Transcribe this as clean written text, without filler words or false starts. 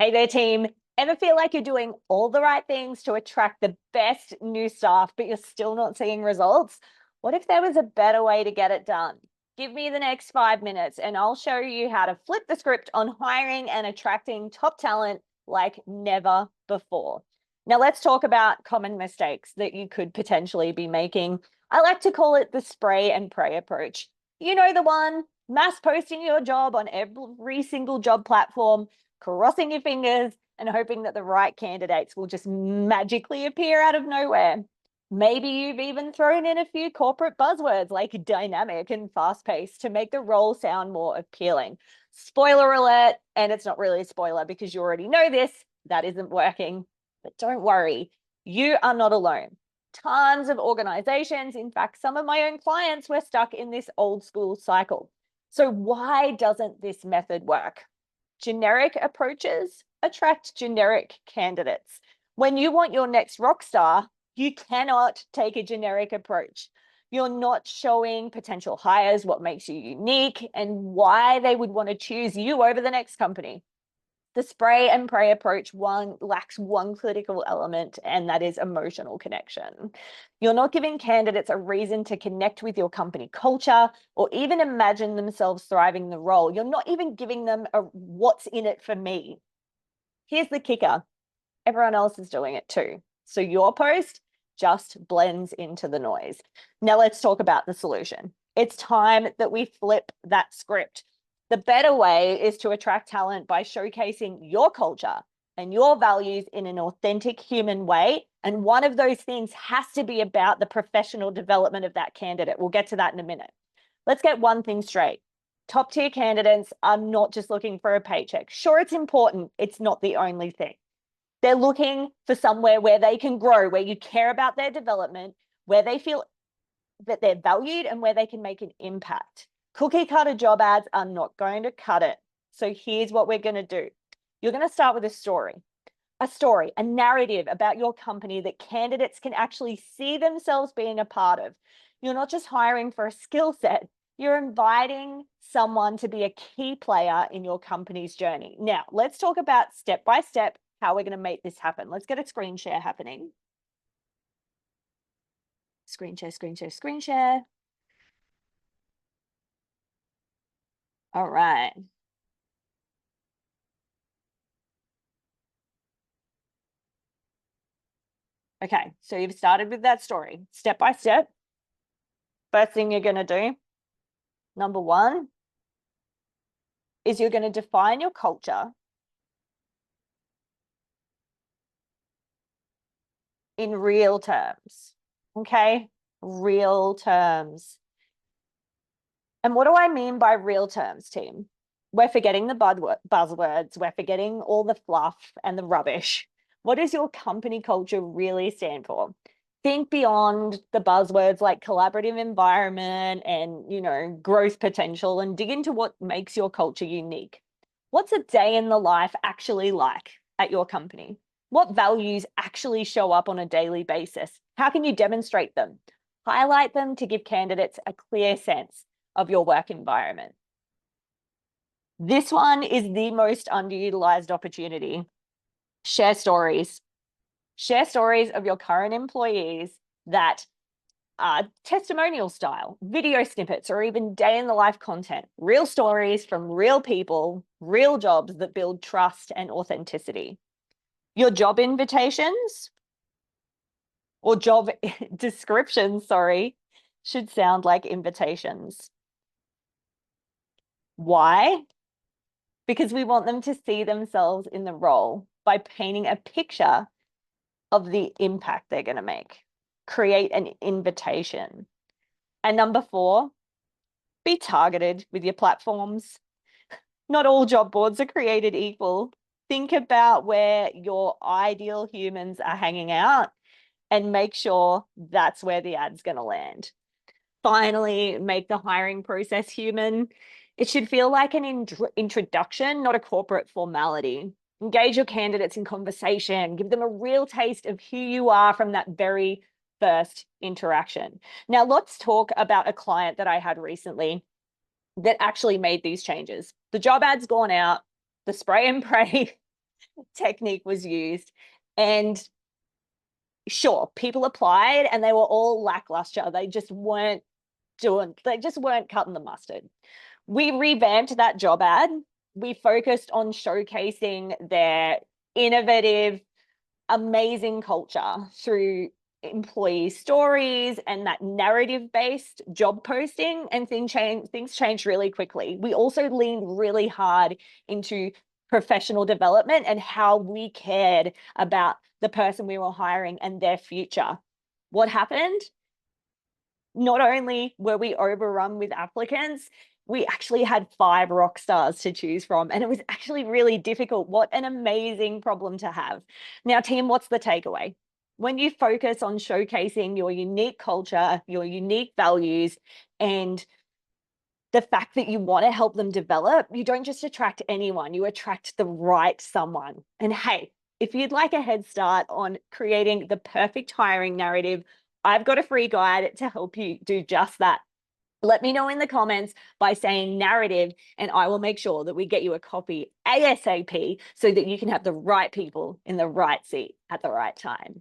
Hey there, team. Ever feel like you're doing all the right things to attract the best new staff, but you're still not seeing results? What if there was a better way to get it done? Give me the next 5 minutes and I'll show you how to flip the script on hiring and attracting top talent like never before. Now, let's talk about common mistakes that you could potentially be making. I like to call it the spray and pray approach. You know the one, mass posting your job on every single job platform, crossing your fingers and hoping that the right candidates will just magically appear out of nowhere. Maybe you've even thrown in a few corporate buzzwords like dynamic and fast paced to make the role sound more appealing. Spoiler alert, and it's not really a spoiler because you already know this, that isn't working. But don't worry, you are not alone. Tons of organizations, in fact, some of my own clients were stuck in this old school cycle. So why doesn't this method work? Generic approaches attract generic candidates. When you want your next rock star, you cannot take a generic approach. You're not showing potential hires what makes you unique and why they would want to choose you over the next company. The spray and pray approach lacks one critical element, and that is emotional connection. You're not giving candidates a reason to connect with your company culture or even imagine themselves thriving in the role. You're not even giving them a what's in it for me. Here's the kicker. Everyone else is doing it too. So your post just blends into the noise. Now let's talk about the solution. It's time that we flip that script. The better way is to attract talent by showcasing your culture and your values in an authentic human way. And one of those things has to be about the professional development of that candidate. We'll get to that in a minute. Let's get one thing straight. Top tier candidates are not just looking for a paycheck. Sure, it's important. It's not the only thing. They're looking for somewhere where they can grow, where you care about their development, where they feel that they're valued and where they can make an impact. Cookie cutter job ads are not going to cut it. So here's what we're going to do. You're going to start with a story, a narrative about your company that candidates can actually see themselves being a part of. You're not just hiring for a skill set, you're inviting someone to be a key player in your company's journey. Now, let's talk about step by step how we're going to make this happen. Let's get a screen share happening. Screen share, screen share, screen share. All right. Okay, so you've started with that story. Step by step, first thing you're going to do, number one, is you're going to define your culture in real terms, okay? Real terms. And what do I mean by real terms, team? We're forgetting the buzzwords. We're forgetting all the fluff and the rubbish. What does your company culture really stand for? Think beyond the buzzwords like collaborative environment and, growth potential, and dig into what makes your culture unique. What's a day in the life actually like at your company? What values actually show up on a daily basis? How can you demonstrate them? Highlight them to give candidates a clear sense of your work environment. This one is the most underutilized opportunity. Share stories. Share stories of your current employees that are testimonial style, video snippets, or even day in the life content. Real stories from real people, real jobs that build trust and authenticity. Your job invitations or job descriptions, should sound like invitations. Why? Because we want them to see themselves in the role by painting a picture of the impact they're going to make. Create an invitation. And number 4, be targeted with your platforms. Not all job boards are created equal. Think about where your ideal humans are hanging out and make sure that's where the ad's going to land. Finally, make the hiring process human. It should feel like an introduction, not a corporate formality. Engage your candidates in conversation. Give them a real taste of who you are from that very first interaction. Now, let's talk about a client that I had recently that actually made these changes. The job ad's gone out, the spray and pray technique was used. And sure, people applied and they were all lackluster. They just weren't cutting the mustard. We revamped that job ad. We focused on showcasing their innovative, amazing culture through employee stories and that narrative-based job posting, and things changed really quickly. We also leaned really hard into professional development and how we cared about the person we were hiring and their future. What happened? Not only were we overrun with applicants, we actually had 5 rock stars to choose from. And it was actually really difficult. What an amazing problem to have. Now, team, what's the takeaway? When you focus on showcasing your unique culture, your unique values, and the fact that you want to help them develop, you don't just attract anyone, you attract the right someone. And hey, if you'd like a head start on creating the perfect hiring narrative, I've got a free guide to help you do just that. Let me know in the comments by saying narrative, and I will make sure that we get you a copy ASAP so that you can have the right people in the right seat at the right time.